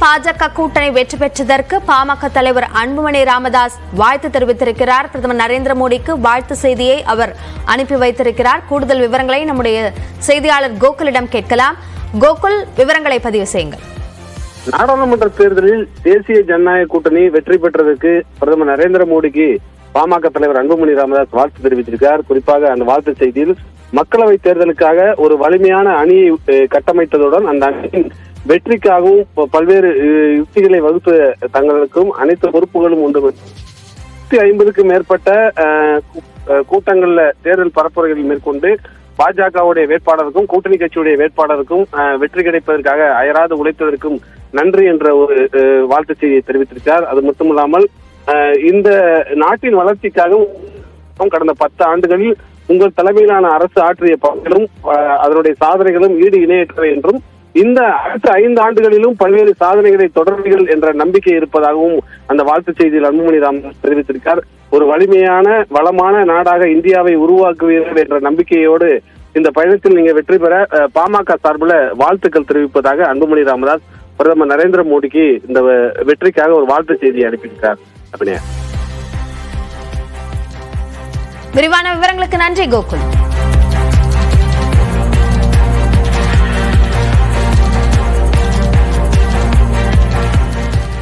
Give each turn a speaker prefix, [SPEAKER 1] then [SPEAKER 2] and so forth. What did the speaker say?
[SPEAKER 1] பாஜக கூட்டணி வெற்றி பெற்றதற்கு பாமக தலைவர் அன்புமணி ராமதாஸ் வாழ்த்து தெரிவித்திருக்கிறார். பிரதமர் நரேந்திர மோடிக்கு வாழ்த்து செய்தியை அவர் அனுப்பி வைத்திருக்கிறார். கூடுதல் விவரங்களை நம்முடைய செய்தியாளர் கோகுலிடம் கேட்கலாம். கோகுல், விவரங்களை பதிவு செய்யுங்கள்.
[SPEAKER 2] நாடாளுமன்ற தேர்தலில் தேசிய ஜனநாயக கூட்டணி வெற்றி பெற்றதற்கு பிரதமர் நரேந்திர மோடிக்கு பாமக தலைவர் அன்புமணி ராமதாஸ் வாழ்த்து தெரிவித்திருக்கிறார். குறிப்பாக அந்த வாழ்த்து செய்தியில் மக்களவை தேர்தலுக்காக ஒரு வலிமையான அணியை கட்டமைத்ததுடன் அந்த அணியின் வெற்றிக்காகவும் பல்வேறு யுக்திகளை வகுத்த தங்களுக்கும் அனைத்து பொறுப்புகளும் உண்டு. 150க்கும் மேற்பட்ட கூட்டங்கள்ல தேர்தல் பரப்புரைகள் மேற்கொண்டு பாஜகவுடைய வேட்பாளருக்கும் கூட்டணி கட்சியுடைய வேட்பாளருக்கும் வெற்றி கிடைப்பதற்காக அயராது உழைத்ததற்கும் நன்றி என்ற ஒரு வாழ்த்து செய்தியை தெரிவித்திருக்கிறார். அது மட்டுமில்லாமல் இந்த நாட்டின் வளர்ச்சிக்காக கடந்த 10 ஆண்டுகளில் உங்கள் தலைமையிலான அரசு ஆற்றிய பணிகளும் அதனுடைய சாதனைகளும் ஈடு இணையற்றவை என்றும் இந்த அடுத்த 5 ஆண்டுகளிலும் பல்வேறு சாதனைகளை தொடர்புகள் என்ற நம்பிக்கை இருப்பதாகவும் அந்த வாழ்த்து செய்தியில் அன்புமணி ராமதாஸ் தெரிவித்திருக்கார். ஒரு வலிமையான வளமான நாடாக இந்தியாவை உருவாக்குவீர்கள் என்ற நம்பிக்கையோடு இந்த பயணத்தில் நீங்க வெற்றி பெற பாமக சார்பில் வாழ்த்துக்கள் தெரிவிப்பதாக அன்புமணி ராமதாஸ் பிரதமர் நரேந்திர மோடிக்கு இந்த வெற்றிக்காக ஒரு வாழ்த்து செய்தியை அனுப்பியிருக்கார்.
[SPEAKER 1] விரிவான விவரங்களுக்கு நன்றி கோகுல்.